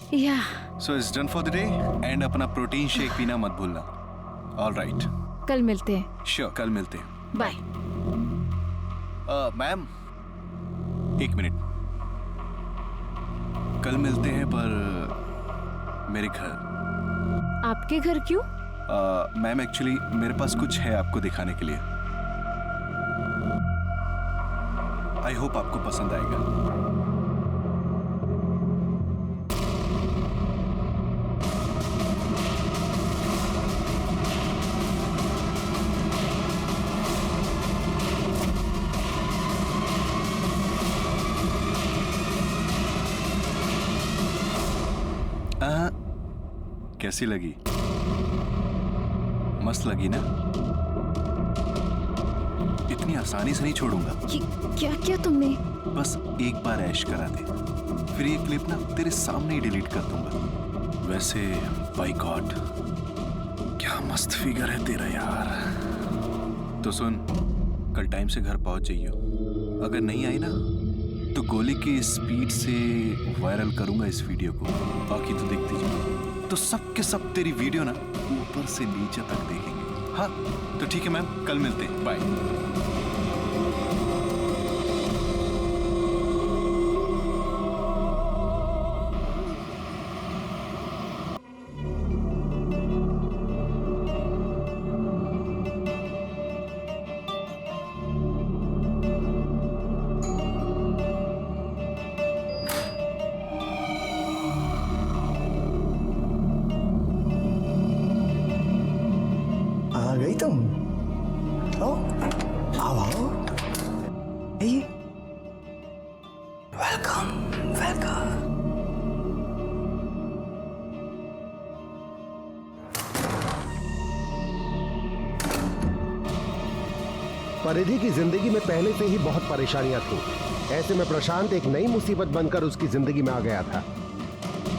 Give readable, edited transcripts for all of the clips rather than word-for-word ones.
Yeah. So it's done for the day and अपना protein shake पीना मत भूलना. All right. कल मिलते हैं. Sure, कल मिलते हैं. बाय. मैम, एक मिनट. कल मिलते हैं पर मेरे घर. आपके घर क्यों? मैम एक्चुअली मेरे पास कुछ है आपको दिखाने के लिए. आई होप आपको पसंद आएगा. कैसी लगी? मस्त लगी ना? इतनी आसानी से नहीं छोड़ूंगा. क्या किया तुमने? बस एक बार ऐश करा दे, फिर ये क्लिप ना तेरे सामने ही डिलीट कर दूंगा. वैसे बाय गॉड क्या मस्त फिगर है तेरा यार. तो सुन, कल टाइम से घर पहुंच जाइयो. अगर नहीं आई ना तो गोली की स्पीड से वायरल करूंगा इस वीडियो को. बाकी तो देखती जाओ. तो सब के सब तेरी वीडियो ना ऊपर से नीचे तक देखेंगे. हाँ तो ठीक है मैम, कल मिलते हैं. बाय. गई तुम? आओ आओ आओ. Welcome welcome. परिधि की जिंदगी में पहले से ही बहुत परेशानियां थी. ऐसे में प्रशांत एक नई मुसीबत बनकर उसकी जिंदगी में आ गया था.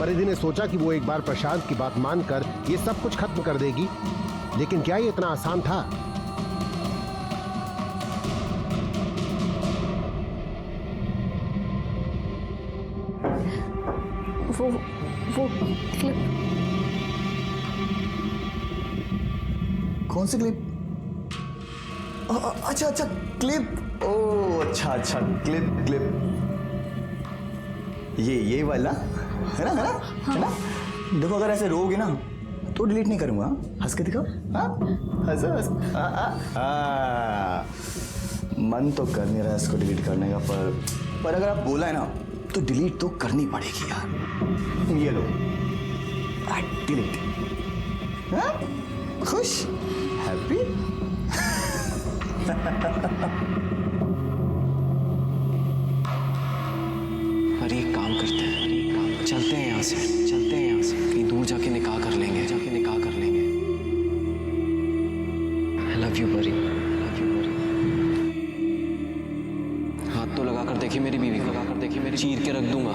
परिधि ने सोचा कि वो एक बार प्रशांत की बात मानकर ये सब कुछ खत्म कर देगी, लेकिन क्या ये इतना आसान था? वो क्लिप. कौन सी क्लिप? अच्छा अच्छा क्लिप. ओ अच्छा अच्छा क्लिप. ये वाला है ना? है ना? देखो अगर ऐसे रोगे ना तो डिलीट नहीं करूंगा. हंस के दिखाओ. हंस. मन तो कर नहीं रहा इसको डिलीट करने का, पर अगर आप बोला है ना तो डिलीट तो करनी पड़ेगी यार. ये लो डिलीट. खुश? हैप्पी? पर एक काम करते हैं, चलते हैं यहाँ से कहीं दूर जाके निकाह कर लेंगे. I love you परी. हाथ तो लगा कर देखिए मेरी बीवी को. चीर के रख दूंगा.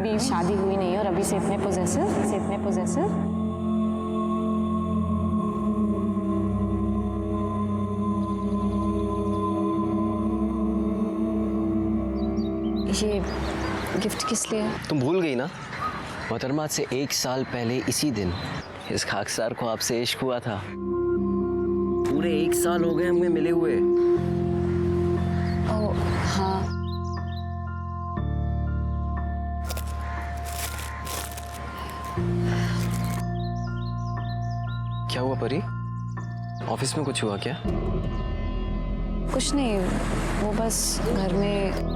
बीवी शादी हुई नहीं है और अभी से इतने पोजेसिव. ये गिफ्ट किस लिए? तुम भूल गई ना, मोहतरमा से 1 साल पहले इसी दिन इस खाकसार को आपसे इश्क हुआ था. पूरे 1 साल हो गए हमें मिले हुए. ओह हाँ. क्या हुआ परी? ऑफिस में कुछ हुआ क्या? कुछ नहीं, वो बस घर में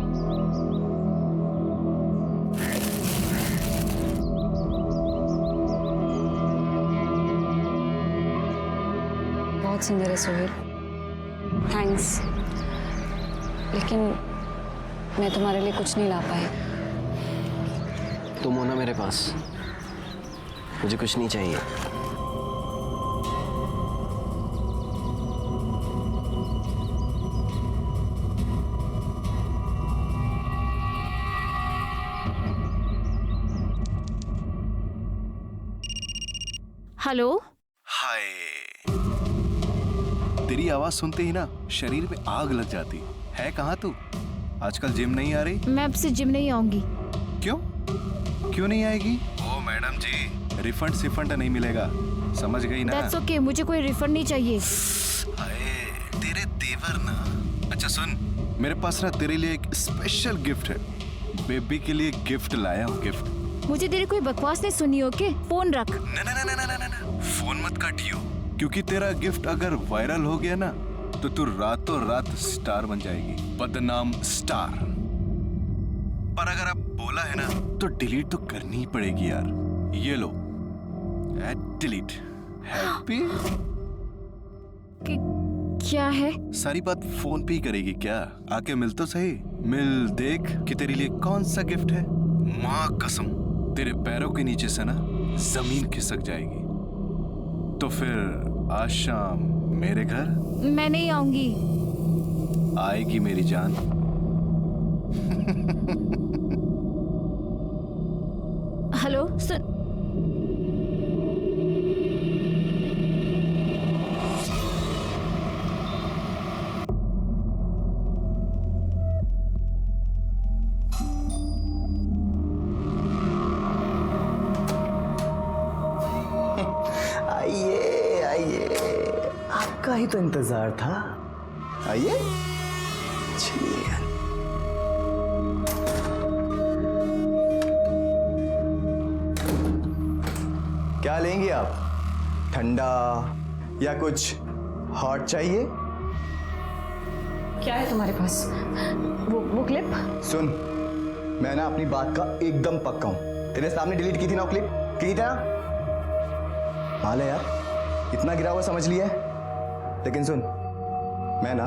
बहुत सुंदर है सोहेल, थैंक्स। लेकिन मैं तुम्हारे लिए कुछ नहीं ला पाई। तुम हो ना मेरे पास, मुझे कुछ नहीं चाहिए। हेलो। हाय। तेरी आवाज सुनते ही ना शरीर में आग लग जाती है। कहाँ तू? आजकल जिम नहीं आ रही? मैं अब से जिम नहीं आऊंगी। क्यों? क्यों नहीं आएगी? ओ मैडम जी, रिफंड सिफंड नहीं मिलेगा, समझ गई ना? दैट्स ओके, मुझे कोई रिफंड नहीं चाहिए। अरे तेरे तेवर ना। अच्छा सुन, मेरे पास ना तेरे लिए एक स्पेशल गिफ्ट है। बेबी के लिए गिफ्ट लाया हूँ, गिफ्ट। मुझे तेरी कोई बकवास नहीं सुनी, ओके? फोन रख। ना ना ना ना ना ना ना, फोन मत काटियो, क्योंकि तेरा गिफ्ट अगर वायरल हो गया ना तो तू रातों रात स्टार बन जाएगी, बदनाम स्टार। पर अगर आप बोला है ना तो डिलीट तो करनी ही पड़ेगी यार। ये लो, डिलीट। हैप्पी? क्या है? सारी बात फोन पे ही करेगी क्या? आके मिल तो सही, मिल देख कि तेरे लिए कौन सा गिफ्ट है। माँ कसम, तेरे पैरों के नीचे से ना जमीन खिसक जाएगी। तो फिर आज शाम मेरे घर? मैं नहीं आऊंगी। आएगी मेरी जान। हेलो, सुन। आइए आइए, आपका ही तो इंतजार था। आइए, चलिए। क्या लेंगे आप? ठंडा या कुछ हॉट चाहिए? क्या है तुम्हारे पास? वो क्लिप? सुन, मैं ना अपनी बात का एकदम पक्का हूं। तेरे सामने डिलीट की थी ना वो क्लिप, की थी ना? हाल है यार, इतना गिरा हुआ समझ लिया है। लेकिन सुन, मैं ना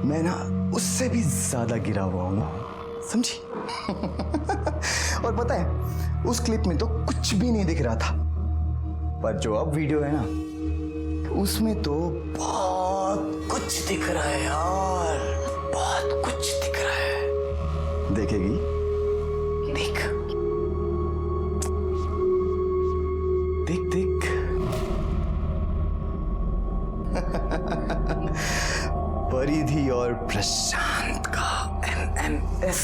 मैं ना उससे भी ज्यादा गिरा हुआ हूं, समझी? और पता है, उस क्लिप में तो कुछ भी नहीं दिख रहा था, पर जो अब वीडियो है ना, उसमें तो बहुत कुछ दिख रहा है यार, बहुत कुछ दिख रहा है। देखेगी? देख देख देख। परिधि और प्रशांत का MMS।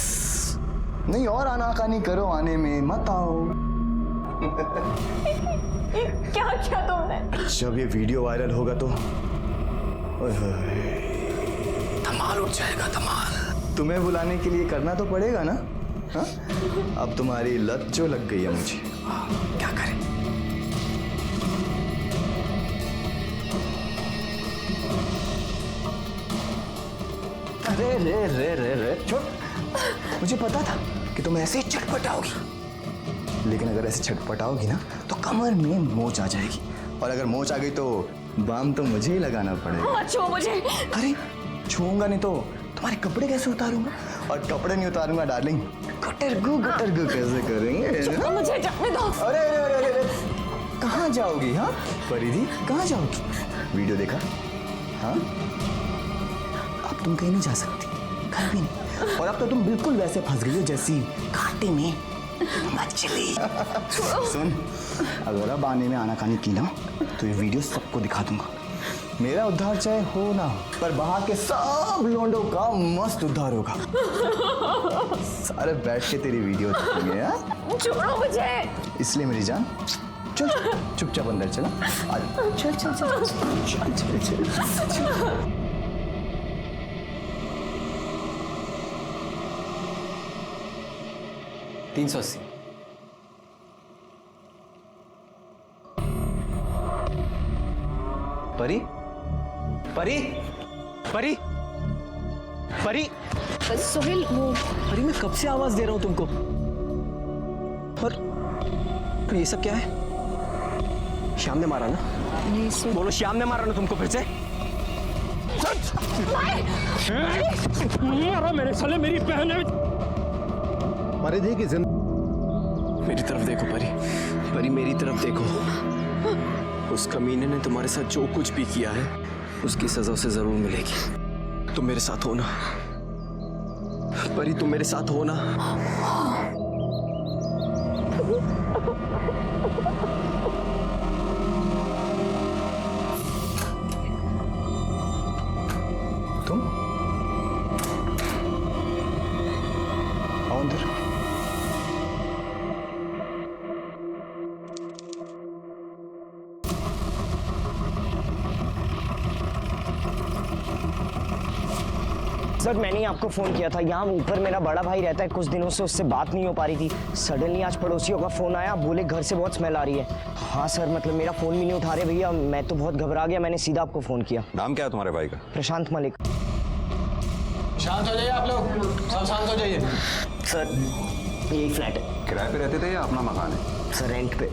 नहीं और आनाकानी करो, आने में मत आओ। क्या क्या तुमने? जब ये वीडियो वायरल होगा तो ओए होए, धमाल उठ जाएगा, धमाल। तुम्हें बुलाने के लिए करना तो पड़ेगा ना? हाँ? अब तुम्हारी लत जो लग गई है मुझे, क्या करें? अरे रे रे रे रे छोड़। मुझे पता था कि तुम ऐसे ही छटपटाओगी, लेकिन अगर ऐसे छटपटाओगी ना तो कमर में मोच आ जाएगी, और अगर मोच आ गई तो बाम तो मुझे ही लगाना पड़ेगा। छो मुझे। अरे छूंगा नहीं तो तुम्हारे कपड़े कैसे उतारूंगा? और कपड़े नहीं उतारूंगा डार्लिंग, गटरगू कैसे करेंगे? मुझे जाने दो। अरे अरे अरे अरे, कहाँ जाओगी? हाँ परिधि, कहाँ जाओगी? वीडियो देखा? हाँ, अब तुम कहीं नहीं जा सकती, कहीं भी नहीं। और अब तो तुम बिल्कुल वैसे फंस गई हो जैसी घाटे में मछली। सुन, अगर अब आने में आनाकानी की ना तो ये वीडियो सबको दिखा दूंगा। मेरा उद्धार चाहे हो ना हो, पर बाहर के सब लोंडों का मस्त उद्धार होगा। सारे बैठ के तेरी वीडियो देखेंगे यार। छोड़ो मुझे। इसलिए मेरी जान, चल चुपचाप अंदर चला। चल चल चल चल चल चल चल। 380। परी परी परी परी सोहेल, वो परी, मैं कब से आवाज दे रहा हूं तुमको। और ये सब क्या है? श्याम ने मारा ना? नहीं सर। बोलो, श्याम ने मारा ना तुमको फिर से? मारा मेरे साले, मेरी बहन है। परिधि की जिंदगी मेरी तरफ देखो परी, परी मेरी तरफ देखो। उस कमीने ने तुम्हारे साथ जो कुछ भी किया है उसकी सजा उसे जरूर मिलेगी। तुम मेरे साथ हो ना परी, तुम मेरे साथ हो ना? तुम आओ अंदर। सर मैंने ही आपको फ़ोन किया था। यहाँ ऊपर मेरा बड़ा भाई रहता है, कुछ दिनों से उससे बात नहीं हो पा रही थी। सडनली आज पड़ोसियों का फ़ोन आया, बोले घर से बहुत स्मेल आ रही है। हाँ सर, मतलब मेरा फ़ोन भी नहीं उठा रहे भैया, मैं तो बहुत घबरा गया, मैंने सीधा आपको फ़ोन किया। नाम क्या है तुम्हारे भाई का? प्रशांत मलिक। शांत हो जाइए आप लोग, सब शांत हो जाइए। सर यही फ्लैट है। किराए पे रहते थे या अपना मकान है? सर रेंट पे।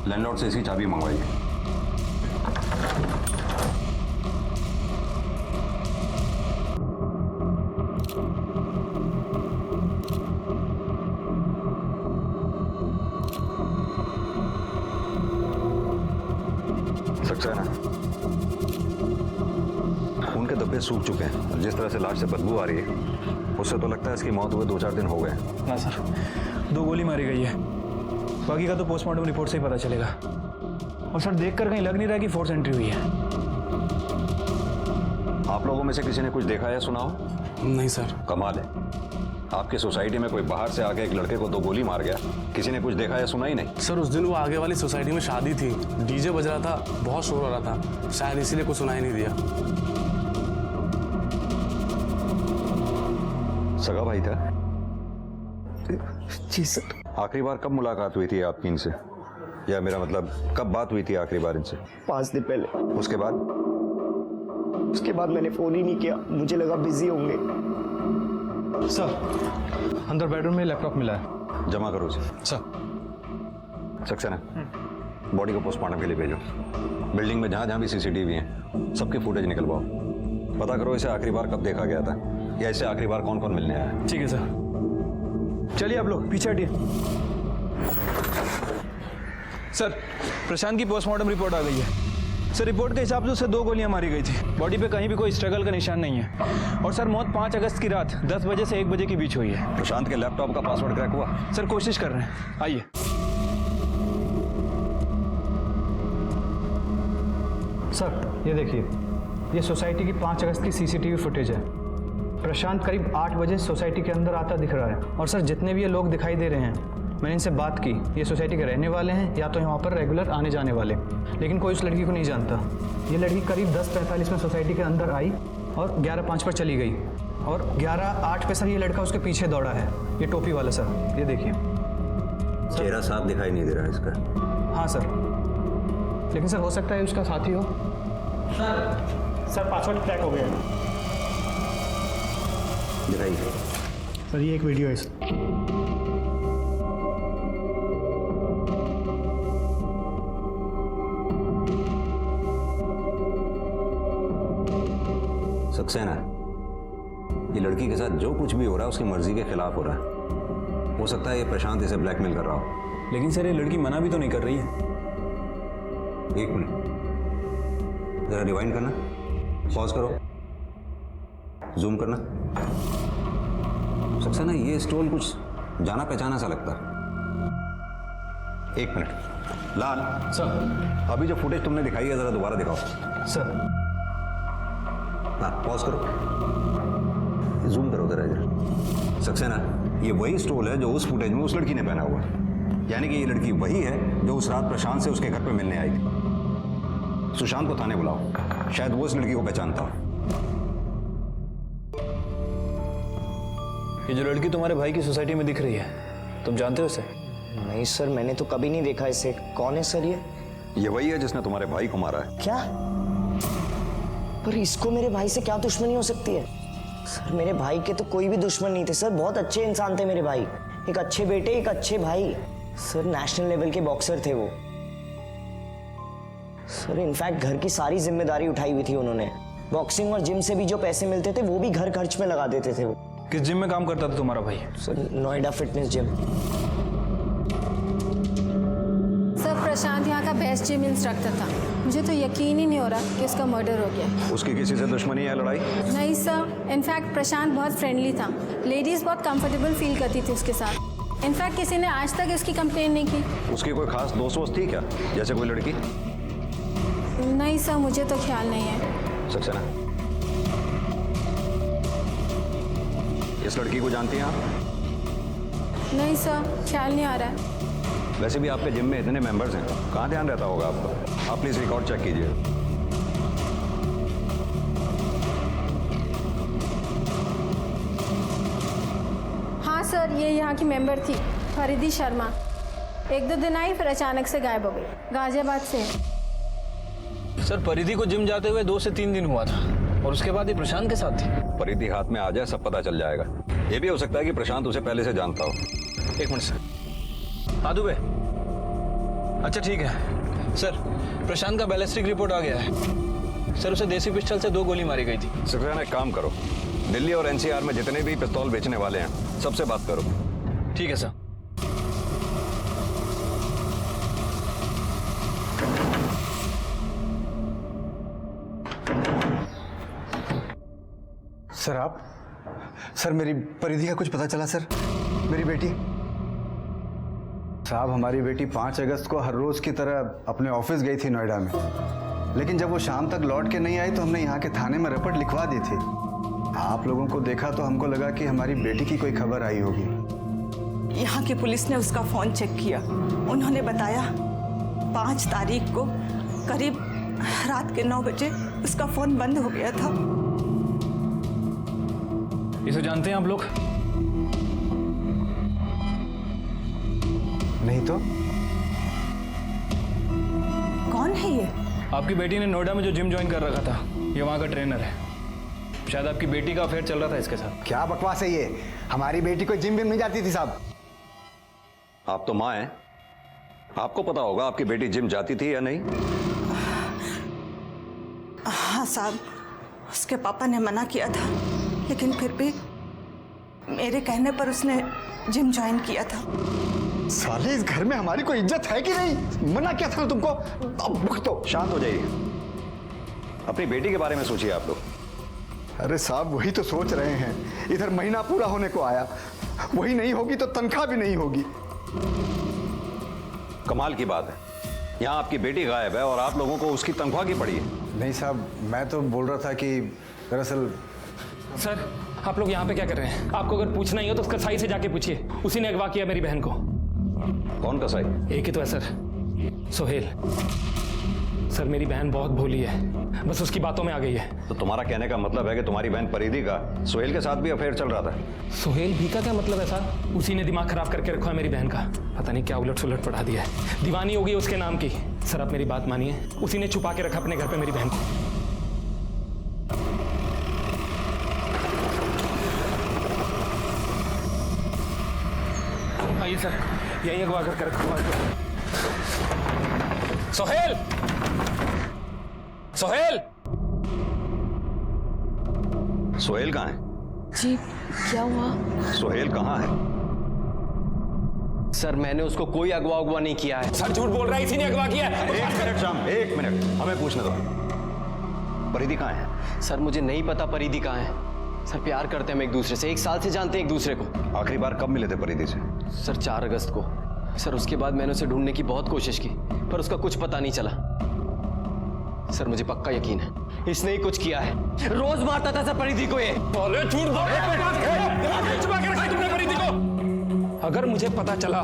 लैंडलॉर्ड से इसकी चाबी मंगवाइए। सक्सेना, खून के धब्बे सूख चुके हैं और जिस तरह से लाश से बदबू आ रही है उससे तो लगता है इसकी मौत हुए 2-4 दिन हो गए। ना सर, 2 गोली मारी गई है, बाकी का तो पोस्टमार्टम रिपोर्ट से ही पता चलेगा। और सर देखकर कहीं लग नहीं रहा कि फोर्स एंट्री हुई है। आप लोगों में से किसी ने कुछ देखा या सुना हो? नहीं सर। कमाल है, आपकी सोसाइटी में कोई बाहर से आके एक लड़के को 2 गोली मार गया, किसी ने कुछ देखा या सुना ही नहीं? सर उस दिन वो आगे वाली सोसाइटी में शादी थी, डीजे बज रहा था, बहुत शोर हो रहा था, शायद इसीलिए कुछ सुनाई नहीं दिया। सगा भाई था? जी सर। आखिरी बार कब मुलाकात हुई थी आपकी इनसे, या मेरा मतलब कब बात हुई थी आखिरी बार इनसे? 5 दिन पहले। उसके बाद? उसके बाद मैंने फ़ोन ही नहीं किया, मुझे लगा बिजी होंगे। सर अंदर बेडरूम में लैपटॉप मिला है। जमा करो उसे। सर सक्सेना, बॉडी को पोस्टमार्टम के लिए भेजो। बिल्डिंग में जहाँ जहाँ भी सीसीटीवी हैं सबके फुटेज निकलवाओ। पता करो इसे आखिरी बार कब देखा गया था, या इसे आखिरी बार कौन कौन मिलने आया है। ठीक है सर। चलिए आप लोग पीछे हटिए। सर प्रशांत की पोस्टमार्टम रिपोर्ट आ गई है। सर रिपोर्ट के हिसाब से उसे 2 गोलियां मारी गई थी, बॉडी पे कहीं भी कोई स्ट्रगल का निशान नहीं है। और सर मौत 5 अगस्त की रात 10 बजे से 1 बजे के बीच हुई है। प्रशांत के लैपटॉप का पासवर्ड क्रैक हुआ? सर कोशिश कर रहे हैं, आइए। सर ये देखिए, ये सोसाइटी की 5 अगस्त की सीसीटीवी फुटेज है। प्रशांत करीब 8 बजे सोसाइटी के अंदर आता दिख रहा है। और सर जितने भी ये लोग दिखाई दे रहे हैं, मैंने इनसे बात की, ये सोसाइटी के रहने वाले हैं या तो यहाँ पर रेगुलर आने जाने वाले, लेकिन कोई उस लड़की को नहीं जानता। ये लड़की करीब 10:45 में सोसाइटी के अंदर आई और 11:05 पर चली गई, और 11:08 पे सर ये लड़का उसके पीछे दौड़ा है, ये टोपी वाला। सर ये देखिए। चेहरा साफ दिखाई नहीं दे रहा है इसका। हाँ सर, लेकिन सर हो सकता है उसका साथी हो। सर पासवर्ड क्रैक हो गया है। दिखाइए। सर ये एक वीडियो है सर। सक्सेना, ये लड़की के साथ जो कुछ भी हो रहा है उसकी मर्जी के खिलाफ हो रहा है। हो सकता है ये प्रशांत इसे ब्लैकमेल कर रहा हो। लेकिन सर ये लड़की मना भी तो नहीं कर रही है। 1 मिनट, जरा रिवाइंड करना, पॉज करो, जूम करना। सक्सेना, ये स्टोल कुछ जाना पहचाना सा लगता। 1 मिनट। लाल सर। अभी जो फुटेज तुमने दिखाई है जरा दोबारा दिखाओ। सर हाँ, पॉज करो, जूम करो जरा इधर। सक्सेना, ये वही स्टोल है जो उस फुटेज में उस लड़की ने पहना हुआ है, यानी कि ये लड़की वही है जो उस रात प्रशांत से उसके घर पे मिलने आई थी। सुशांत को थाने बुलाओ, शायद वो इस लड़की को पहचानता हो। ये जो लड़की तुम्हारे भाई की सोसाइटी में दिख रही है, तुम जानते हो उसे? नहीं सर, मैंने तो कभी नहीं देखा इसे। कौन है सर ये? ये वही है जिसने तुम्हारे भाई को मारा है। क्या? पर इसको मेरे भाई से क्या दुश्मनी हो सकती है? सर मेरे भाई के तो कोई भी दुश्मन नहीं थे सर, बहुत अच्छे इंसान थे मेरे भाई, एक अच्छे बेटे एक अच्छे भाई। सर नेशनल लेवल के बॉक्सर थे वो। सर इनफैक्ट घर की सारी जिम्मेदारी उठाई हुई थी उन्होंने। बॉक्सिंग और जिम से भी जो पैसे मिलते थे वो भी घर खर्च में लगा देते थे वो। किस जिम में काम करता था तुम्हारा भाई? Sir Noida fitness gym. Sir Prashant यहाँ का बेस्ट जिम इंस्ट्रक्टर था। मुझे तो यकीन ही नहीं हो रहा कि उसका मर्डर हो गया। उसकी किसी से दुश्मनी है, लड़ाई? नहीं सर, इनफैक्ट प्रशांत बहुत फ्रेंडली था। लेडीज बहुत कंफर्टेबल फील करती थी उसके साथ। इनफैक्ट किसी ने आज तक इसकी कंप्लेन नहीं की। उसकी कोई खास दोस्त वोस्त थी क्या, जैसे कोई लड़की? नहीं सर, मुझे तो ख्याल नहीं है। सक्सेना, इस लड़की को जानती हैं आप? नहीं सर, ख्याल नहीं आ रहा है। वैसे भी आपके जिम में इतने मेंबर्स हैं, कहाँ ध्यान रहता होगा आपका? आप प्लीज रिकॉर्ड चेक कीजिए। हाँ सर, ये यहाँ की मेंबर थी, फरीदी शर्मा। 1-2 दिन आई, फिर अचानक से गायब हो गई। गाजियाबाद से। सर परिधि को जिम जाते हुए 2 से 3 दिन हुआ था और उसके बाद ये प्रशांत के साथ थी। परिधि हाथ में आ जाए सब पता चल जाएगा। ये भी हो सकता है कि प्रशांत उसे पहले से जानता हो। 1 मिनट सर। हाँ दुबे, अच्छा ठीक है सर। प्रशांत का बैलिस्टिक रिपोर्ट आ गया है सर। उसे देसी पिस्टल से 2 गोली मारी गई थी। सक्सेना, एक काम करो, दिल्ली और एनसीआर में जितने भी पिस्तौल बेचने वाले हैं सबसे बात करो। ठीक है सर। सर आप, सर मेरी परिधि का कुछ पता चला सर? मेरी बेटी साहब, हमारी बेटी 5 अगस्त को हर रोज की तरह अपने ऑफिस गई थी नोएडा में, लेकिन जब वो शाम तक लौट के नहीं आई तो हमने यहाँ के थाने में रिपोर्ट लिखवा दी थी। आप लोगों को देखा तो हमको लगा कि हमारी बेटी की कोई खबर आई होगी। यहाँ की पुलिस ने उसका फोन चेक किया। उन्होंने बताया 5 तारीख को करीब रात के 9 बजे उसका फोन बंद हो गया था। इसे जानते हैं आप लोग? नहीं तो? कौन है ये? आपकी बेटी ने नोएडा में जो जिम ज्वाइन कर रखा था, ये वहाँ का ट्रेनर है। शायद आपकी बेटी का अफेयर चल रहा था इसके साथ। क्या बकवास है ये? हमारी बेटी कोई जिम नहीं जाती थी साहब। आप तो माँ हैं, आपको पता होगा आपकी बेटी जिम जाती थी या नहीं? हाँ साहब, उसके पापा ने मना किया था, लेकिन फिर भी मेरे कहने पर उसने जिम ज्वाइन किया था। साले, इस घर में हमारी कोई इज्जत है कि नहीं? मना किया था ना तुमको। अब भुगतो। शांत हो जाइए, अपनी बेटी के बारे में सोचिए आप लोग। अरे साहब, वही तो सोच रहे हैं। इधर महीना पूरा होने को आया, वही नहीं होगी तो तनख्वाह भी नहीं होगी। कमाल की बात है, यहाँ आपकी बेटी गायब है और आप लोगों को उसकी तनख्वाह की पड़ी है। नहीं साहब, मैं तो बोल रहा था कि दरअसल। सर आप लोग यहाँ पे क्या कर रहे हैं? आपको अगर पूछना ही हो तो उसका साई से जाके पूछिए। उसी ने अगवा किया मेरी बहन को। कौन कसाई? एक ही तो है सर, सोहेल। सर मेरी बहन बहुत भोली है, बस उसकी बातों में आ गई है। तो तुम्हारा कहने का मतलब है कि तुम्हारी बहन परिधि का सोहेल के साथ भी अफेयर चल रहा था? सोहेल भी का क्या मतलब है सर? उसी ने दिमाग खराब करके रखा है मेरी बहन का। पता नहीं क्या उलट सुलट पढ़ा दिया है, दीवानी हो गई उसके नाम की। सर आप मेरी बात मानिए, उसी ने छुपा के रखा अपने घर पे मेरी बहन को। आइए सर, यही अगवा करके रखा हुआ है। सोहेल! सोहेल! सोहेल कहाँ है? जी क्या हुआ? सोहेल कहाँ है? सर मैंने उसको कोई अगवा उगवा नहीं किया है। सर झूठ बोल रहा है, इसी ने अगवा किया है। 1 मिनट श्याम, 1 मिनट, हमें पूछने दो। परिधि कहाँ है? सर मुझे नहीं पता परिधि कहाँ है। सर प्यार करते हैं हम एक दूसरे से, 1 साल से जानते हैं एक दूसरे को। आखिरी बार कब मिले थे परिधि से? सर 4 अगस्त को। सर उसके बाद मैंने उसे ढूंढने की बहुत कोशिश की, पर उसका कुछ पता नहीं चला। सर मुझे पक्का यकीन है इसने ही कुछ किया है। रोज मारता था सर परिधि को ये। झूठ बोल तुमने परिधि को। अगर मुझे पता चला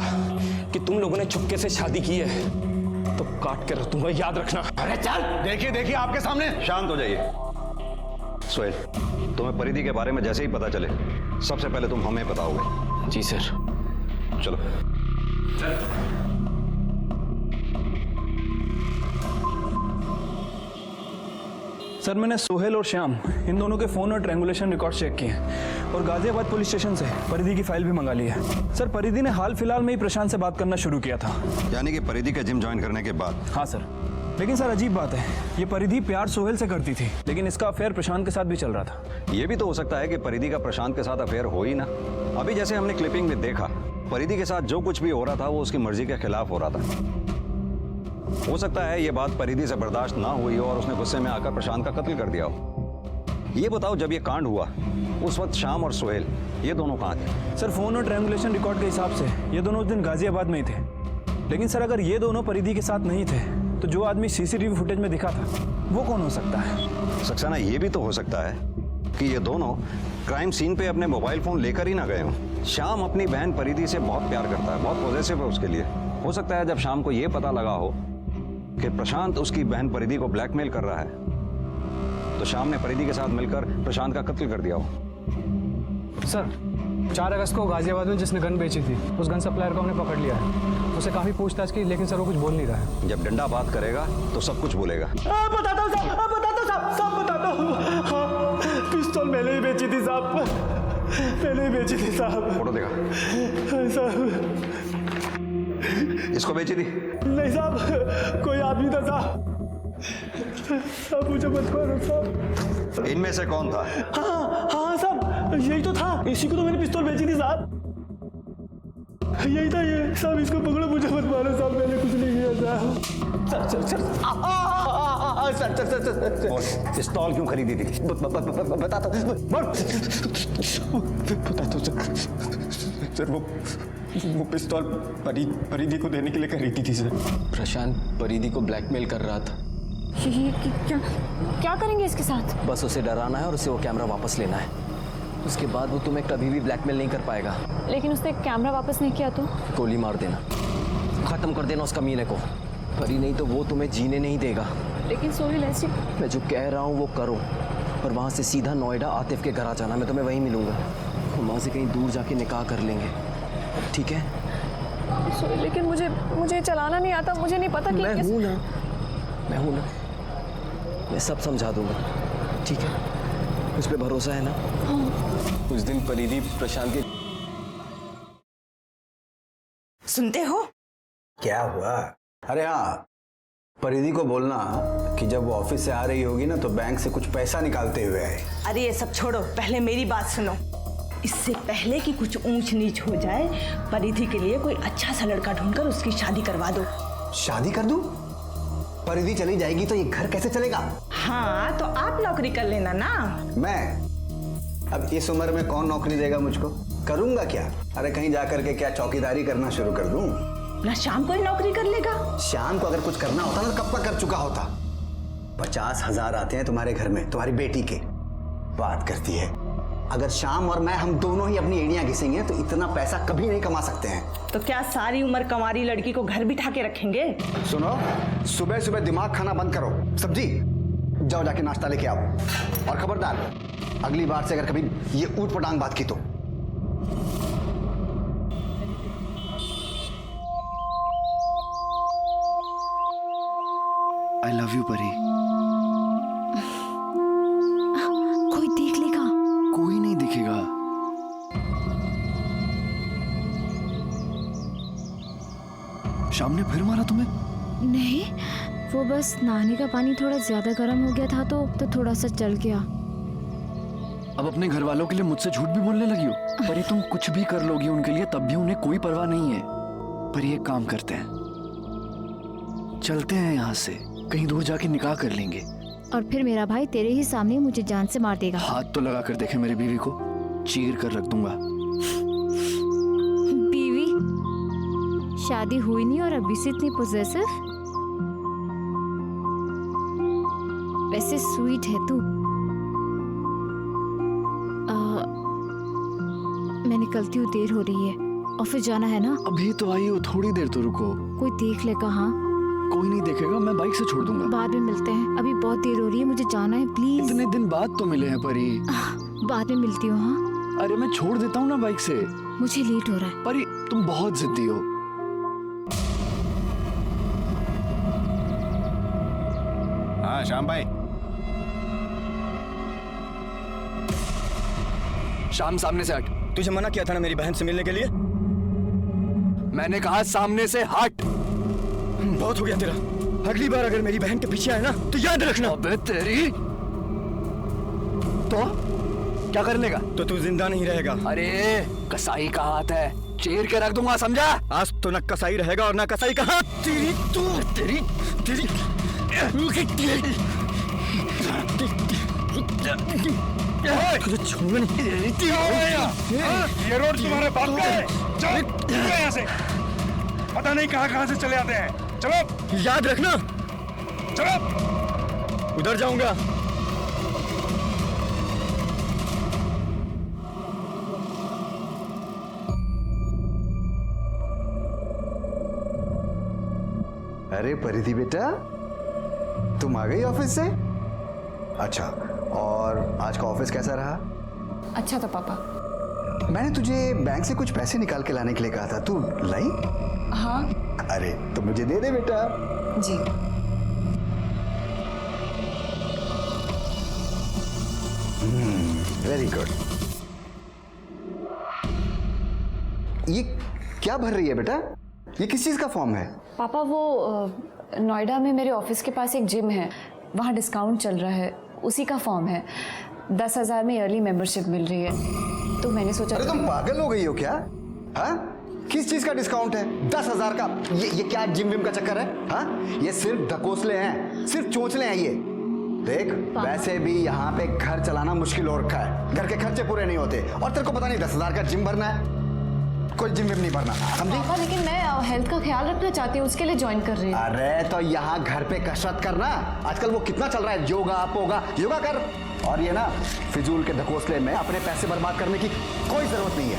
कि तुम लोगों ने चुपके से शादी की है तो काट कर दूंगा, याद रखना। अरे चल, देखिए देखिए आपके सामने। शांत हो जाइए। सोहेल, तुम्हें परिधि के बारे में जैसे ही पता चले सबसे पहले तुम हमें बताओगे। जी सर। चलो। सर मैंने सोहेल और श्याम इन दोनों के फोन और ट्रैंगुलेशन रिकॉर्ड चेक किए हैं और गाजियाबाद पुलिस स्टेशन से परिधि की फाइल भी मंगा ली है। सर परिधि ने हाल फिलहाल में ही प्रशांत से बात करना शुरू किया था। यानी कि परिधि का जिम ज्वाइन करने के बाद? हाँ सर। लेकिन सर अजीब बात है, ये परिधि प्यार सोहेल से करती थी, लेकिन इसका अफेयर प्रशांत के साथ भी चल रहा था। ये भी तो हो सकता है कि परिधि का प्रशांत के साथ अफेयर हो ही ना। अभी जैसे हमने क्लिपिंग में देखा, परिधि के साथ जो कुछ भी हो रहा था वो उसकी मर्जी के खिलाफ हो रहा था। हो सकता है ये बात परिधि से बर्दाश्त ना हुई हो और उसने गुस्से में आकर प्रशांत का कत्ल कर दिया हो। ये बताओ, जब ये कांड हुआ उस वक्त शाम और सोहेल ये दोनों कहाँ थे? सर फोन और ट्रायंगुलेशन रिकॉर्ड के हिसाब से ये दोनों उस दिन गाजियाबाद में ही थे। लेकिन सर अगर ये दोनों परिधि के साथ नहीं थे तो जो आदमी सीसीटीवी फुटेज में दिखा था वो कौन हो सकता है? सक्सेना, ये भी तो हो सकता है कि ये दोनों क्राइम सीन पे अपने मोबाइल फोन लेकर ही ना गए हों। श्याम अपनी बहन परिधि से बहुत प्यार करता है, बहुत पॉजिटिव है उसके लिए। हो सकता है जब शाम को ये पता लगा हो कि प्रशांत उसकी बहन परिधि को ब्लैकमेल कर रहा है तो शाम ने परिधि के साथ मिलकर प्रशांत का कत्ल कर दिया हो। सर 4 अगस्त को गाजियाबाद में जिसने गन बेची थी उस गन सप्लायर को हमने पकड़ लिया है। उसे काफी पूछताछ की, लेकिन सर वो कुछ बोल नहीं रहा है। जब डंडा बात करेगा तो सब कुछ बोलेगा। बताता हूँ साहब, सब बताता हूँ। हाँ, पिस्तौल मैंने ही बेची थी साहब, मैंने ही बेची थी साहब। फोटो देखा साहब? इसको बेची थी? नहीं साहब, कोई आदमी था साहब। साहब मुझे मत मारो साहब। इनमें से कौन था? हाँ साहब, यही तो था, इसी को तो मैंने पिस्तौल बेची थी साहब। यही था ये साहब, इसको पकड़ो, मुझे मत मारो साहब, मैंने कुछ नहीं किया सर। पिस्तौल क्यों खरीदी थी? बताता सर, वो पिस्तौल परिधि को देने के लिए खरीदी थी सर। प्रशांत परिधि को ब्लैकमेल कर रहा था। ये क्या करेंगे इसके साथ? बस उसे डराना है और उसे वो कैमरा वापस लेना है। उसके बाद वो तुम्हें कभी भी ब्लैकमेल नहीं कर पाएगा। लेकिन उसने कैमरा वापस नहीं किया तो? गोली मार देना, खत्म कर देना उस कमीने को। परी नहीं तो वो तुम्हें जीने नहीं देगा। लेकिन सोहेल ऐसी, मैं जो कह रहा हूँ वो करो, पर वहाँ से सीधा नोएडा आतिफ के घर आ जाना। मैं तुम्हें वहीं मिलूंगा। हम वहाँ से कहीं दूर जाके निकाह कर लेंगे, ठीक है? सोहेल, लेकिन मुझे चलाना नहीं आता, मुझे नहीं पता कि मैं हूँ ना, मैं सब समझा दूंगा, ठीक है? मुझ पे भरोसा है ना? हाँ। उस दिन परिधि प्रशांत के सुनते हो? क्या हुआ? अरे हाँ, परिधि को बोलना कि जब वो ऑफिस से आ रही होगी ना तो बैंक से कुछ पैसा निकालते हुए आए। अरे ये सब छोड़ो, पहले मेरी बात सुनो। इससे पहले कि कुछ ऊंच नीच हो जाए, परिधि के लिए कोई अच्छा सा लड़का ढूंढकर उसकी शादी करवा दो। शादी कर दूं? परिधि चली जाएगी तो ये घर कैसे चलेगा? हाँ, तो आप नौकरी कर लेना ना। मैं? अब इस उम्र में कौन नौकरी देगा मुझको? करूंगा क्या? अरे कहीं जाकर के क्या चौकीदारी करना शुरू कर दूं? ना शाम को ही नौकरी कर लेगा। शाम को अगर कुछ करना होता ना कब का कर चुका होता। 50,000 आते हैं तुम्हारे घर में तुम्हारी बेटी के, बात करती है। अगर शाम और मैं हम दोनों ही अपनी एड़ियां घिसेंगे तो इतना पैसा कभी नहीं कमा सकते हैं। तो क्या सारी उम्र कंवारी लड़की को घर बिठा के रखेंगे? सुनो, सुबह सुबह दिमाग खाना बंद करो। सब्जी जाओ जाके नाश्ता लेके आओ, और खबरदार अगली बार से अगर कभी ये ऊट पटांग बात की तो। आई लव यू परी। कोई देख लेगा? कोई नहीं दिखेगा। शाम ने फिर मारा तुम्हें? नहीं, वो बस नहाने का पानी थोड़ा ज्यादा गर्म हो गया था तो थोड़ा सा चल गया। अब अपने घर वालों के लिए मुझसे झूठ भी बोलने लगी हो? पर ये तुम कुछ भी कर लोगी उनके लिए तब भी उन्हें कोई परवाह नहीं है। पर ये काम करते हैं, चलते हैं यहाँ से, कहीं दूर जाके निकाह कर लेंगे। और फिर मेरा भाई तेरे ही सामने मुझे जान से मार देगा। हाथ तो लगा कर देखे मेरी बीवी को, चीर कर रख दूंगा। बीवी? शादी हुई नहीं और अभी से इतनी पोजेसिव? वैसे स्वीट है तू। मैं निकलती हूँ, देर हो रही है, ऑफिस जाना है ना। अभी तो आई हो, थोड़ी देर तो रुको। कोई देख लेगा? हाँ, कोई नहीं देखेगा, मैं बाइक से छोड़ दूंगा। बाद में मिलते हैं, अभी बहुत देर हो रही है, मुझे जाना है, प्लीज। इतने दिन बाद तो मिले हैं परी। बाद में मिलती हूँ। हाँ, अरे मैं छोड़ देता हूँ ना बाइक से। मुझे लेट हो रहा है। परी तुम बहुत जिद्दी हो। हाँ श्याम भाई। शाम सामने से हट। तुझे मना किया था ना मेरी बहन से मिलने के लिए? मैंने कहा सामने से हट। बहुत हो गया तेरा, अगली बार अगर मेरी बहन के पीछे आए ना तो याद रखना। अबे तेरी, तो क्या कर लेगा? तो तू जिंदा नहीं रहेगा। अरे कसाई का हाथ है, चीर के रख दूंगा, समझा? आज तो न कसाई रहेगा और न कसाई का हाथ। तेरी तू तेरी तेरी तुझे छोड़ूंगा नहीं। ये रोड तुम्हारे बाप का है। चलो यहाँ से, पता नहीं कहाँ से चले आते हैं। चलो याद रखना। चलो उधर जाऊंगा। अरे परिधि बेटा, तुम आ गई ऑफिस से? अच्छा, और आज का ऑफिस कैसा रहा? अच्छा था पापा। मैंने तुझे बैंक से कुछ पैसे निकाल के लाने के लिए कहा था, तू लाई? हाँ। अरे तो मुझे दे दे बेटा। जी। Very good. ये क्या भर रही है बेटा? ये किस चीज का फॉर्म है? पापा वो नोएडा में मेरे ऑफिस के पास एक जिम है, वहाँ डिस्काउंट चल रहा है, उसी का फॉर्म है। 10,000 में ईयरली मेंबरशिप मिल रही है, तो मैंने सोचा। अरे तुम पागल हो गई हो क्या? हाँ, किस चीज का डिस्काउंट है? 10,000 का? ये क्या जिम विम का चक्कर है? हाँ, ये सिर्फ ढकोसले हैं, सिर्फ चोंचले हैं ये। देख, वैसे भी यहाँ पे घर चलाना मुश्किल हो रखा है, घर के खर्चे पूरे नहीं होते, और तेरे को पता नहीं 10,000 का जिम भरना है? कोई जिम विम नहीं भरना, समझी? पापा लेकिन मैं हेल्थ का ख्याल रखना चाहती हूँ, उसके लिए ज्वाइन कर रही हूँ। अरे तो यहाँ घर पे कसरत करना, आजकल वो कितना चल रहा है, योगा पोगा, योगा कर। और ये ना फिजूल के ढकोसले में अपने पैसे बर्बाद करने की कोई जरूरत नहीं है।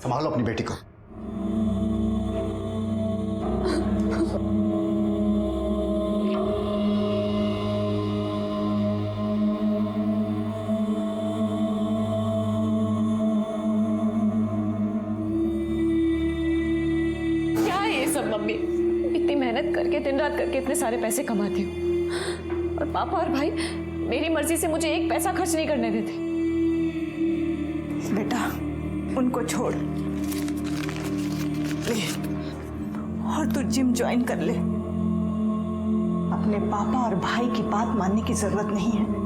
संभालो अपनी बेटी को। मम्मी इतनी मेहनत करके दिन रात करके इतने सारे पैसे कमाती हूँ, और पापा और भाई मेरी मर्जी से मुझे एक पैसा खर्च नहीं करने देते। बेटा उनको छोड़ ले और तू जिम ज्वाइन कर ले। अपने पापा और भाई की बात मानने की जरूरत नहीं है।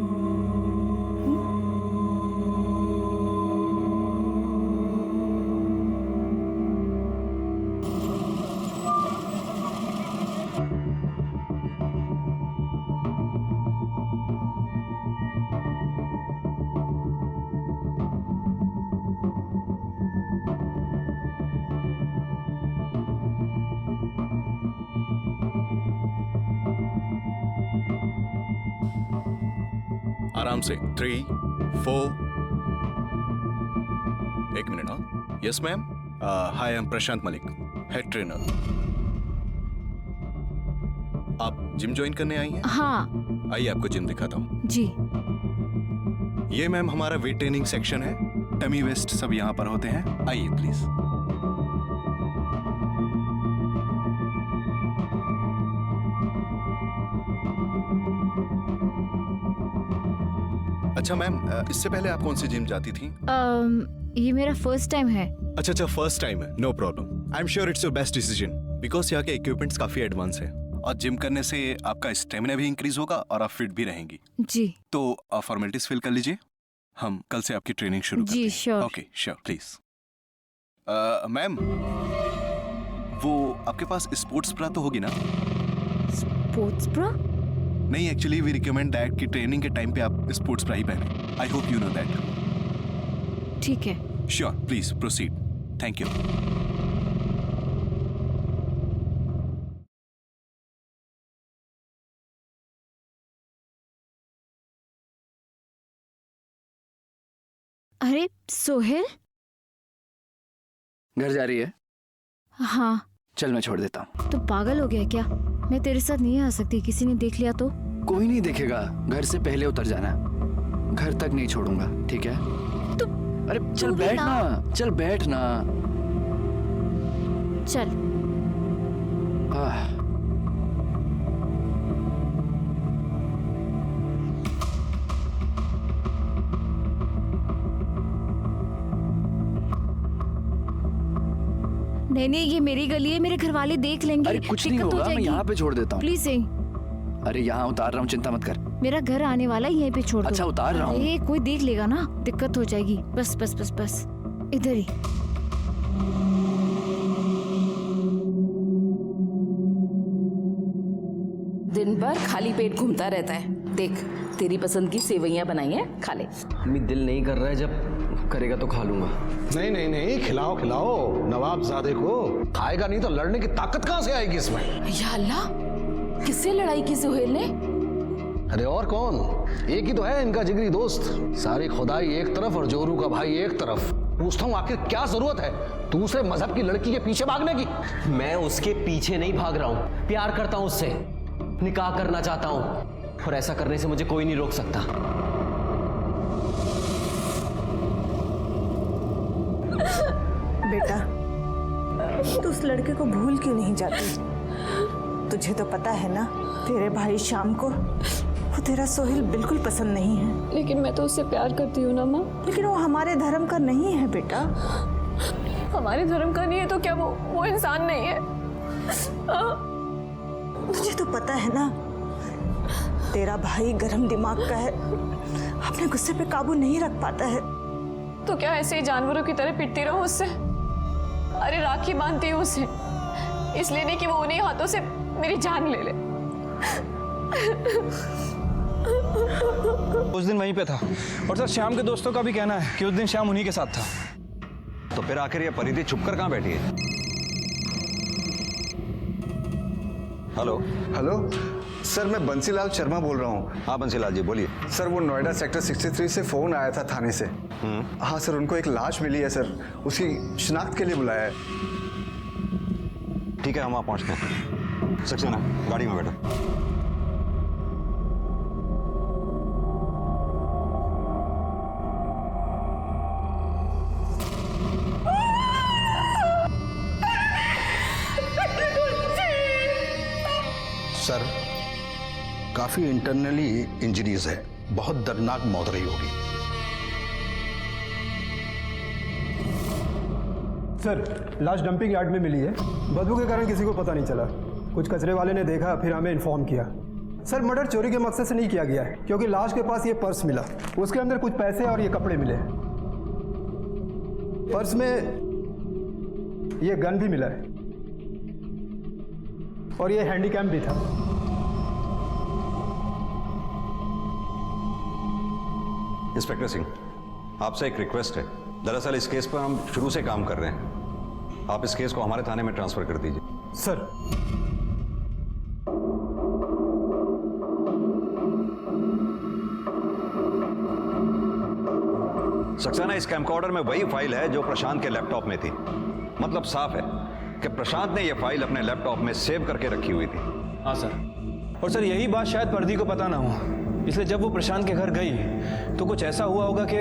आराम से 3, 4। एक मिनट। हाँ, yes ma'am. Hi, I am Prashant Malik, head trainer. आप जिम ज्वाइन करने आई हैं? हाँ। आइए आपको जिम दिखाता हूँ। जी। ये मैम हमारा वेट ट्रेनिंग सेक्शन है, टमी वेस्ट सब यहाँ पर होते हैं। आइए प्लीज। अच्छा मैम, इससे पहले आप कौन सी जिम जाती थी? ये मेरा फर्स्ट टाइम है। अच्छा, फर्स्ट टाइम है, no problem. I am sure it's your best decision, because यहाँ के इक्विपमेंट्स काफी एडवांस है, और जिम करने से आपका स्टेमिना भी इंक्रीज होगा और आप फिट भी रहेंगी। जी। तो आप फॉर्मेलिटीज फिल कर लीजिए, हम कल से आपकी ट्रेनिंग शुरू करते हैं। जी sure. Okay sure, please. Ma'am, वो आपके पास स्पोर्ट्स ब्रा तो होगी ना? Sports bra? नहीं, एक्चुअली वी रिकमेंड दैट कि ट्रेनिंग के टाइम पे आप स्पोर्ट्स ब्रा ही पहने। I hope you know that. ठीक है। Sure, please proceed. Thank you. अरे सोहेल, घर जा रही है? हाँ। चल मैं छोड़ देता हूँ। तो पागल हो गया क्या? मैं तेरे साथ नहीं आ सकती, किसी ने देख लिया तो? कोई नहीं देखेगा, घर से पहले उतर जाना, घर तक नहीं छोड़ूंगा, ठीक है? तो अरे चल बैठ ना, चल बैठ ना। चल। नहीं नहीं, ये मेरी गली है, मेरे घर वाले देख लेंगे। अरे कुछ नहीं दिक्कत हो होगा, मैं जाएगी। यहाँ पे छोड़ देता हूँ। प्लीज से अरे यहाँ उतार रहा हूँ, चिंता मत कर। मेरा घर आने वाला है, यहीं पे छोड़ दो। अच्छा, उतार रहा हूँ। अरे कोई देख लेगा ना, दिक्कत हो जाएगी। बस बस बस बस इधर ही। दिन भर खाली पेट घूमता रहता है। देख, तेरी पसंद की सेवइयां बनाई हैं, खा ले। मम्मी दिल नहीं कर रहा है, जब करेगा तो खा लूंगा। नहीं नहीं नहीं, खिलाओ खिलाओ नवाबजादे को। खाएगा नहीं तो लड़ने की ताकत कहाँ से आएगी इसमें? या अल्लाह, किससे लड़ाई की सुहेल ने? अरे और कौन, एक ही तो है इनका जिगरी दोस्त। सारी खुदाई एक तरफ और जोरू का भाई एक तरफ। पूछता हूँ आखिर क्या जरूरत है दूसरे मजहब की लड़की के पीछे भागने की? मैं उसके पीछे नहीं भाग रहा हूँ, प्यार करता हूँ उससे, निकाह करना चाहता हूँ, और ऐसा करने से मुझे कोई नहीं रोक सकता। बेटा, तू उस लड़के को भूल क्यों नहीं जाती? तुझे तो पता है ना, तेरे भाई श्याम को वो तेरा सोहेल बिल्कुल पसंद नहीं है। लेकिन मैं तो उससे प्यार करती हूँ ना माँ। लेकिन वो हमारे धर्म का नहीं है बेटा। हमारे धर्म का नहीं है तो क्या वो इंसान नहीं है? तुझे तो पता है ना, तेरा भाई गरम दिमाग का है, अपने गुस्से पे काबू नहीं रख पाता है। तो क्या ऐसे ही जानवरों की तरह पिटती रहो उससे? अरे राखी बांधती हूँ उससे, इसलिए नहीं कि वो उन्हीं हाथों से मेरी जान ले ले। उस दिन वहीं पे था, और सर श्याम के दोस्तों का भी कहना है कि उस दिन श्याम उन्हीं के साथ था। तो फिर आखिर ये परिधि छुपकर कहाँ बैठी है? हेलो हेलो सर, मैं बंसीलाल शर्मा बोल रहा हूँ। हाँ बंसीलाल जी बोलिए। सर वो नोएडा सेक्टर 63 से फोन आया था थाने से। हाँ सर, उनको एक लाश मिली है सर, उसकी शिनाख्त के लिए बुलाया है। ठीक है, हम वहाँ पहुँचते हैं। सक्सेना, गाड़ी में बैठो। सर काफी इंटरनली इंजरीज है, बहुत दर्दनाक मौत रही होगी। सर लाश डंपिंग यार्ड में मिली है, बदबू के कारण किसी को पता नहीं चला। कुछ कचरे वाले ने देखा, फिर हमें इन्फॉर्म किया। सर मर्डर चोरी के मकसद से नहीं किया गया है, क्योंकि लाश के पास ये पर्स मिला, उसके अंदर कुछ पैसे और ये कपड़े मिले। पर्स में ये गन भी मिला है, और ये हैंडीकैम भी था। इंस्पेक्टर सिंह, आपसे एक रिक्वेस्ट है। दरअसल इस केस पर हम शुरू से काम कर रहे हैं, आप इस केस को हमारे थाने में ट्रांसफर कर दीजिए। सर सक्सेना, इस कैमकॉर्डर में वही फाइल है जो प्रशांत के लैपटॉप में थी। मतलब साफ है कि प्रशांत ने यह फाइल अपने लैपटॉप में सेव करके रखी हुई थी। हाँ सर, और सर यही बात शायद पर्दी को पता ना हो, इसलिए जब वो प्रशांत के घर गई तो कुछ ऐसा हुआ होगा कि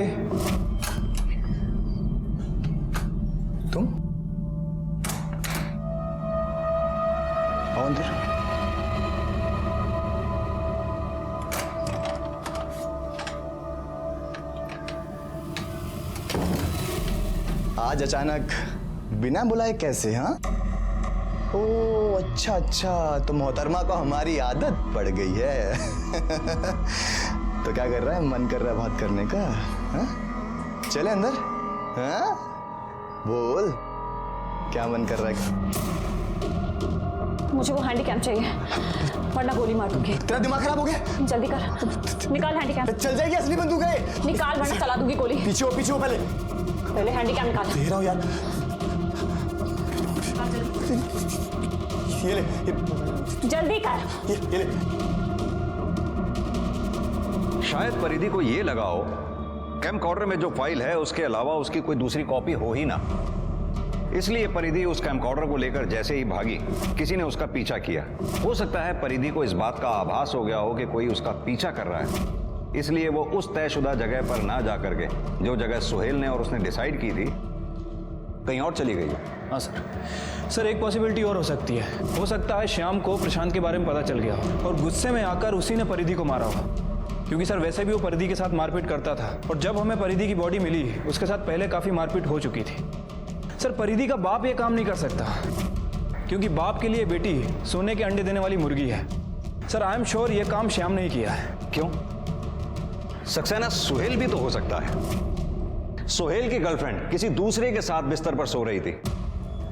तुम आओ अंदर। आज अचानक बिना बुलाए कैसे? हाँ, ओ अच्छा अच्छा, तो मोहतरमा को हमारी आदत पड़ गई है। तो क्या कर रहा है, मन कर रहा है बात करने का? हाँ? चले अंदर। हाँ बोल, क्या मन कर रहा है? मुझे वो हैंडीकैम चाहिए, वरना गोली मार दूंगी। तेरा दिमाग खराब हो गया? जल्दी कर, निकाल हैंडीकैम। चल जाएगी, असली बंदूक है। निकाल वरना चला दूंगी गोली। पीछे हो पहले हैंडीकैम निकाल। दे रहा हूँ यार, ये ले, जल्दी कर। ये ले। शायद परिधि को ये लगा हो कैमकॉर्डर में जो फाइल है उसके अलावा उसकी कोई दूसरी कॉपी हो ही ना, इसलिए परिधि उस कैमकॉर्डर को लेकर जैसे ही भागी किसी ने उसका पीछा किया। हो सकता है परिधि को इस बात का आभास हो गया हो कि कोई उसका पीछा कर रहा है, इसलिए वो उस तयशुदा जगह पर ना जा करके जो जगह सुहेल ने और उसने डिसाइड की थी कहीं और चली गई है। हाँ सर, एक पॉसिबिलिटी और हो सकती है। हो सकता है श्याम को प्रशांत के बारे में पता चल गया हो और गुस्से में आकर उसी ने परिधि को मारा हो, क्योंकि सर वैसे भी वो परिधि के साथ मारपीट करता था, और जब हमें परिधि की बॉडी मिली उसके साथ पहले काफ़ी मारपीट हो चुकी थी। सर परिधि का बाप ये काम नहीं कर सकता, क्योंकि बाप के लिए बेटी सोने के अंडे देने वाली मुर्गी है। सर आई एम श्योर ये काम श्याम ने ही किया है। क्यों? सक्सेना, सुहेल भी तो हो सकता है। सुहेल की गर्लफ्रेंड किसी दूसरे के साथ बिस्तर पर सो रही थी।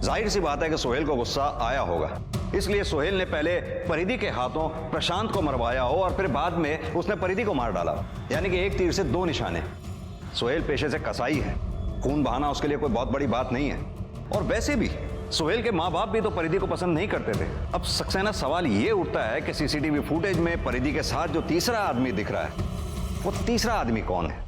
जाहिर सी बात है कि सुहेल को गुस्सा आया होगा, इसलिए सुहेल ने पहले परिधि के हाथों प्रशांत को मरवाया हो और फिर बाद में उसने परिधि को मार डाला। यानी कि एक तीर से दो निशाने। सुहेल पेशे से कसाई है, खून बहाना उसके लिए कोई बहुत बड़ी बात नहीं है। और वैसे भी सुहेल के माँ बाप भी तो परिधि को पसंद नहीं करते थे। अब सक्सेना, सवाल ये उठता है कि सीसीटीवी फुटेज में परिधि के साथ जो तीसरा आदमी दिख रहा है, वो तीसरा आदमी कौन है?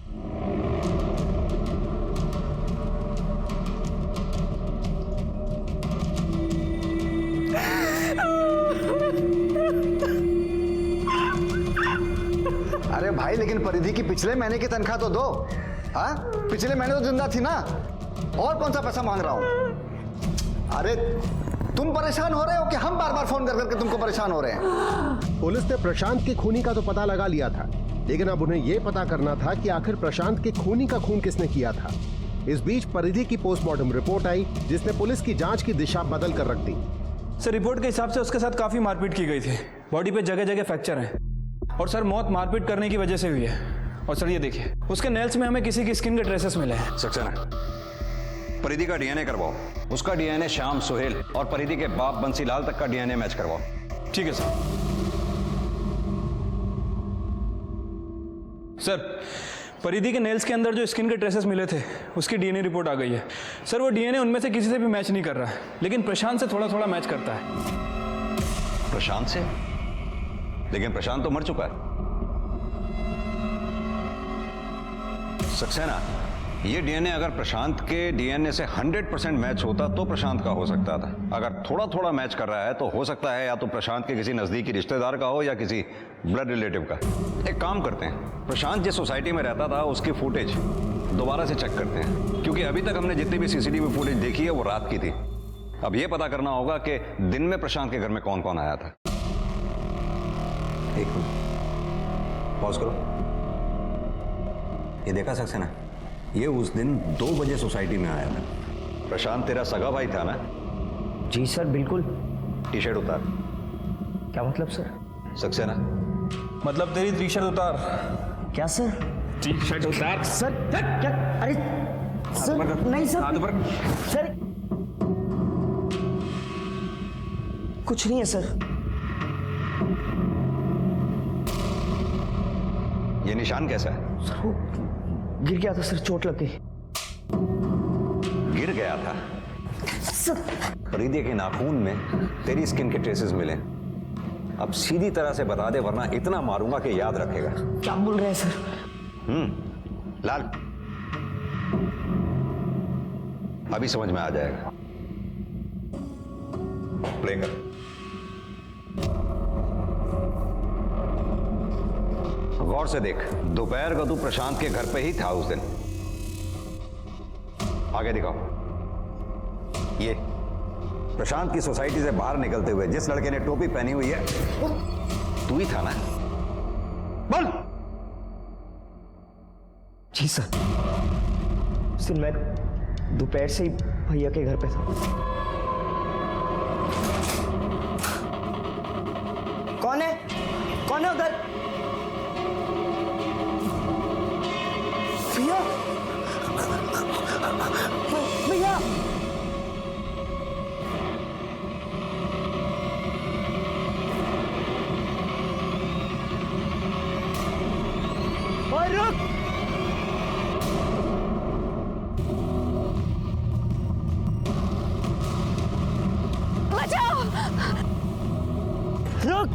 अरे भाई, लेकिन परिधि की पिछले महीने की तनख्वाह तो दो। हाँ, पिछले महीने तो जिंदा थी ना, और कौन सा पैसा मांग रहा हूं? अरे तुम परेशान हो रहे हो कि हम बार बार फोन कर करके तुमको परेशान हो रहे हैं? पुलिस ने प्रशांत के खूनी का तो पता लगा लिया था, लेकिन अब उन्हें यह पता करना था कि आखिर प्रशांत के खूनी का खून किसने किया था। इस बीच परिधि की पोस्टमार्टम रिपोर्ट आई, जिसने पुलिस की जांच की दिशा बदल कर रख दी। सर रिपोर्ट के हिसाब से उसके साथ काफी मारपीट की गई थी। बॉडी पे जगह जगह फ्रैक्चर है और सर मौत मारपीट करने की वजह से हुई है। और सर ये देखिए, उसके नेल्स में हमें किसी की स्किन के ट्रेसेस मिले हैं। सक्सेना, परिधि का डीएनए करवाओ। उसका डीएनए श्याम, सुहेल और परिधि के बाप बंसीलाल तक का डीएनए मैच करवाओ। ठीक है सर। सर परिधि के नेल्स के अंदर जो स्किन के ट्रेसेस मिले थे, उसकी डीएनए रिपोर्ट आ गई है। सर वो डीएनए उनमें से किसी से भी मैच नहीं कर रहा है, लेकिन प्रशांत से थोड़ा थोड़ा मैच करता है। प्रशांत से? लेकिन प्रशांत तो मर चुका है। सक्सेना, ये डीएनए अगर प्रशांत के डीएनए से 100% मैच होता तो प्रशांत का हो सकता था। अगर थोड़ा थोड़ा मैच कर रहा है तो हो सकता है या तो प्रशांत के किसी नजदीकी रिश्तेदार का हो या किसी ब्लड रिलेटिव का। एक काम करते हैं, प्रशांत जिस सोसाइटी में रहता था उसकी फुटेज दोबारा से चेक करते हैं, क्योंकि अभी तक हमने जितनी भी सीसीटीवी फुटेज देखी है वो रात की थी। अब ये पता करना होगा कि दिन में प्रशांत के घर में कौन कौन आया था। एक मिनट, पॉज करो। ये देखा सक्सेना, ये उस दिन 2 बजे सोसाइटी में आया था। प्रशांत तेरा सगा भाई था ना? जी सर, बिल्कुल। टी शर्ट उतार। क्या मतलब सर? सक्सेना, मतलब तेरी टी शर्ट उतार। क्या सर? टी शर्ट उतार। सर क्या? अरे सर नहीं सर, सर कुछ नहीं है सर। ये निशान कैसा है? सर वो गिर गया था सर, चोट लग गई। गिर गया था? सर परिधि के नाखून में तेरी स्किन के ट्रेसेस मिले। अब सीधी तरह से बता दे, वरना इतना मारूंगा कि याद रखेगा। क्या बोल रहे हैं सर? लाल, अभी समझ में आ जाएगा। प्ले कर। गौर से देख, दोपहर को तू प्रशांत के घर पे ही था उस दिन। आगे दिखाओ। ये प्रशांत की सोसाइटी से बाहर निकलते हुए जिस लड़के ने टोपी पहनी हुई है, तू ही था ना? बोल। जी सर, उस दिन मैं दोपहर से ही भैया के घर पे था। कौन है? कौन है उधर? भैया, भैया, और रुक। बचाओ! रुक।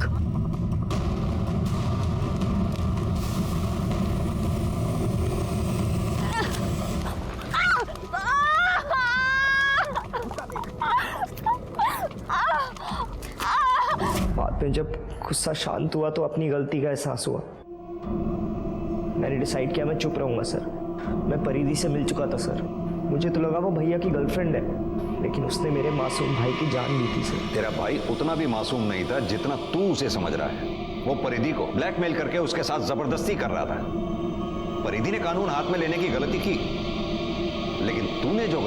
बाद में जब गुस्सा शांत हुआ तो अपनी गलती का एहसास हुआ। मैंने डिसाइड किया मैं चुप रहूंगा सर। मैं परिधि से मिल चुका था सर। मुझे तो लगा वो भैया की गर्लफ्रेंड है, लेकिन उसने मेरे मासूम भाई की जान ली थी सर। तेरा भाई उतना भी मासूम नहीं था जितना तू उसे समझ रहा है। वो परिधि को ब्लैकमेल करके उसके साथ जबरदस्ती कर रहा था। परिधि ने कानून हाथ में लेने की गलती की, लेकिन तूने जो